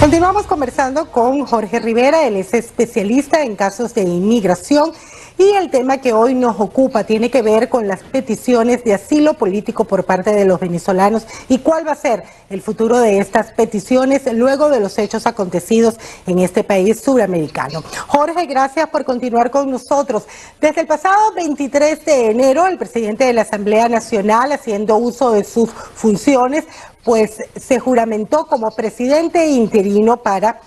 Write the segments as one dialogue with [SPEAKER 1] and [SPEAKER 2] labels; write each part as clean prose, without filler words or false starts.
[SPEAKER 1] Continuamos conversando con Jorge Rivera, él es especialista en casos de inmigración y el tema que hoy nos ocupa tiene que ver con las peticiones de asilo político por parte de los venezolanos y cuál va a ser el futuro de estas peticiones luego de los hechos acontecidos en este país suramericano. Jorge, gracias por continuar con nosotros. Desde el pasado 23 de enero, el presidente de la Asamblea Nacional, haciendo uso de sus funciones, pues se juramentó como presidente interino para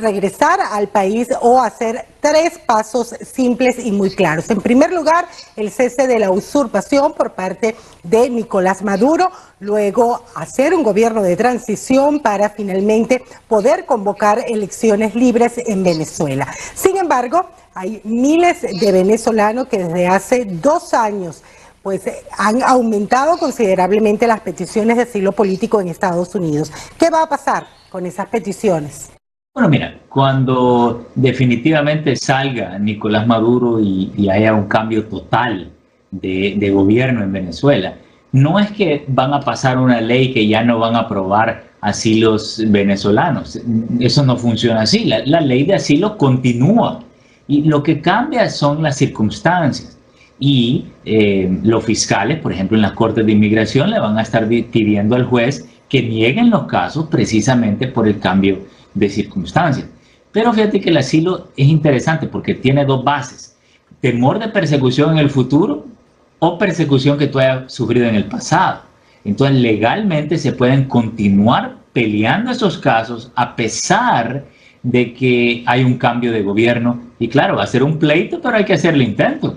[SPEAKER 1] regresar al país o hacer 3 pasos simples y muy claros. En primer lugar, el cese de la usurpación por parte de Nicolás Maduro, luego hacer un gobierno de transición para finalmente poder convocar elecciones libres en Venezuela. Sin embargo, hay miles de venezolanos que desde hace 2 años pues han aumentado considerablemente las peticiones de asilo político en Estados Unidos. ¿Qué va a pasar con esas peticiones?
[SPEAKER 2] Bueno, mira, cuando definitivamente salga Nicolás Maduro y haya un cambio total de gobierno en Venezuela, no es que van a pasar una ley que ya no van a aprobar asilos venezolanos. Eso no funciona así. La ley de asilo continúa y lo que cambia son las circunstancias. Y los fiscales, por ejemplo, en las cortes de inmigración le van a estar pidiendo al juez que nieguen los casos precisamente por el cambio de circunstancias. Pero fíjate que el asilo es interesante porque tiene 2 bases: temor de persecución en el futuro o persecución que tú hayas sufrido en el pasado. Entonces legalmente se pueden continuar peleando esos casos a pesar de que hay un cambio de gobierno. Y claro, va a ser un pleito, pero hay que hacerle intento.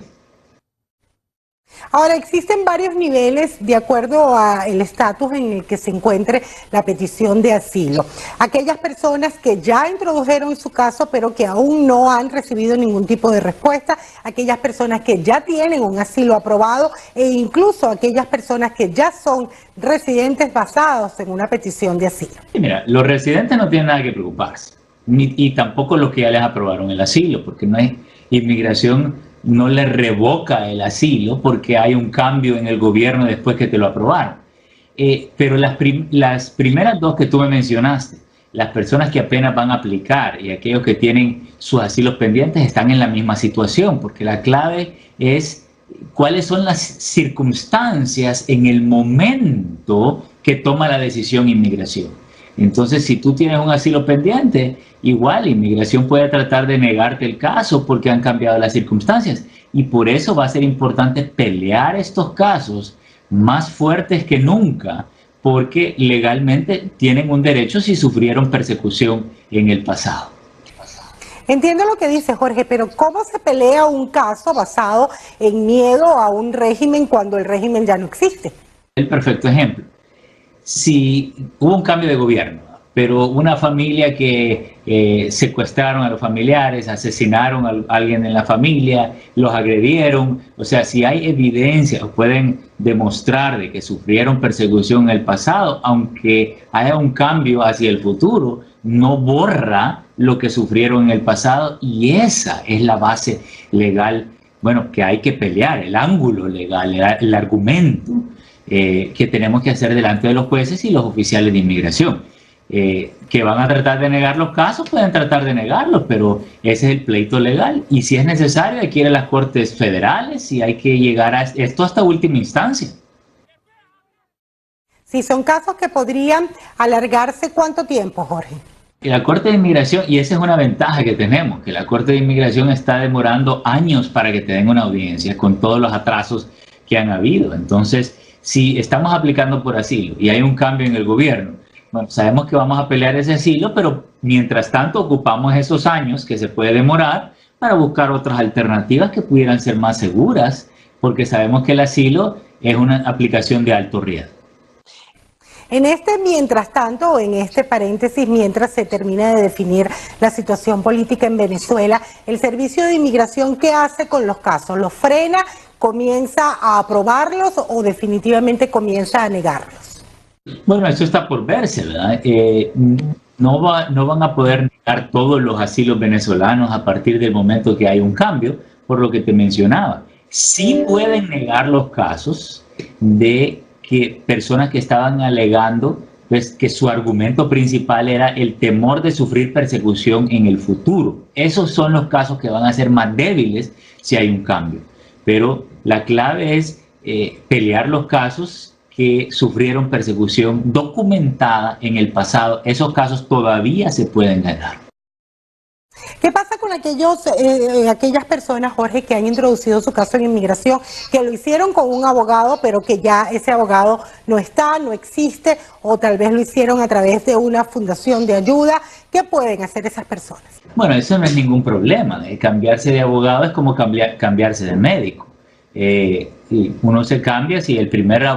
[SPEAKER 1] Ahora, existen varios niveles de acuerdo al estatus en el que se encuentre la petición de asilo. Aquellas personas que ya introdujeron su caso pero que aún no han recibido ningún tipo de respuesta, aquellas personas que ya tienen un asilo aprobado e incluso aquellas personas que ya son residentes basados en una petición de asilo.
[SPEAKER 2] Mira, los residentes no tienen nada que preocuparse, y tampoco los que ya les aprobaron el asilo, porque no hay inmigración. No le revoca el asilo porque hay un cambio en el gobierno después que te lo aprobaron. Pero las primeras 2 que tú me mencionaste, las personas que apenas van a aplicar y aquellos que tienen sus asilos pendientes, están en la misma situación, porque la clave es cuáles son las circunstancias en el momento que toma la decisión inmigración. Entonces, si tú tienes un asilo pendiente, igual inmigración puede tratar de negarte el caso porque han cambiado las circunstancias. Y por eso va a ser importante pelear estos casos más fuertes que nunca, porque legalmente tienen un derecho si sufrieron persecución en el pasado.
[SPEAKER 1] Entiendo lo que dice Jorge, pero ¿cómo se pelea un caso basado en miedo a un régimen cuando el régimen ya no existe?
[SPEAKER 2] El perfecto ejemplo. Si hubo un cambio de gobierno, pero una familia que secuestraron a los familiares, asesinaron a alguien en la familia, los agredieron, o sea, si hay evidencia o pueden demostrar de que sufrieron persecución en el pasado, aunque haya un cambio hacia el futuro, no borra lo que sufrieron en el pasado, y esa es la base legal, bueno, que hay que pelear, el ángulo legal, el argumento que tenemos que hacer delante de los jueces y los oficiales de inmigración. Que van a tratar de negar los casos, pueden tratar de negarlos, pero ese es el pleito legal. Y si es necesario, hay que ir a las cortes federales y hay que llegar a esto hasta última instancia.
[SPEAKER 1] Si son casos que podrían alargarse, ¿cuánto tiempo, Jorge?
[SPEAKER 2] La Corte de Inmigración, y esa es una ventaja que tenemos, que la Corte de Inmigración está demorando años para que te den una audiencia con todos los atrasos que han habido. Entonces, si estamos aplicando por asilo y hay un cambio en el gobierno, bueno, sabemos que vamos a pelear ese asilo, pero mientras tanto ocupamos esos años que se puede demorar para buscar otras alternativas que pudieran ser más seguras, porque sabemos que el asilo es una aplicación de alto riesgo.
[SPEAKER 1] En este mientras tanto, o en este paréntesis, mientras se termina de definir la situación política en Venezuela, el Servicio de Inmigración, ¿qué hace con los casos? ¿Los frena, comienza a aprobarlos o definitivamente comienza a negarlos?
[SPEAKER 2] Bueno, eso está por verse, ¿verdad? No van a poder negar todos los asilos venezolanos a partir del momento que hay un cambio, por lo que te mencionaba. Sí pueden negar los casos de que personas que estaban alegando pues que su argumento principal era el temor de sufrir persecución en el futuro. Esos son los casos que van a ser más débiles si hay un cambio. Pero la clave es pelear los casos que sufrieron persecución documentada en el pasado. Esos casos todavía se pueden ganar.
[SPEAKER 1] ¿Qué pasa con aquellas personas, Jorge, que han introducido su caso en inmigración, que lo hicieron con un abogado, pero que ya ese abogado no está, no existe, o tal vez lo hicieron a través de una fundación de ayuda? ¿Qué pueden hacer esas personas?
[SPEAKER 2] Bueno, eso no es ningún problema. Cambiarse de abogado es como cambiarse de médico. Uno se cambia, si el primer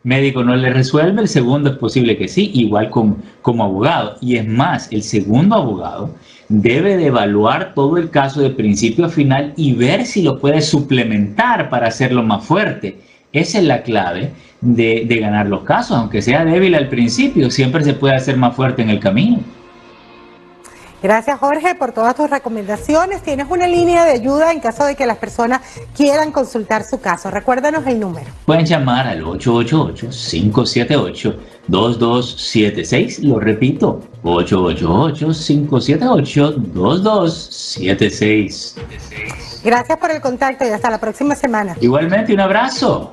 [SPEAKER 2] médico no le resuelve, el segundo es posible que sí, igual como abogado. Y es más, el segundo abogado debe de evaluar todo el caso de principio a final y ver si lo puede suplementar para hacerlo más fuerte. Esa es la clave de ganar los casos. Aunque sea débil al principio, siempre se puede hacer más fuerte en el camino.
[SPEAKER 1] Gracias, Jorge, por todas tus recomendaciones. Tienes una línea de ayuda en caso de que las personas quieran consultar su caso. Recuérdanos el número.
[SPEAKER 2] Pueden llamar al 888-578-2276. Lo repito, 888-578-2276.
[SPEAKER 1] Gracias por el contacto y hasta la próxima semana.
[SPEAKER 2] Igualmente, un abrazo.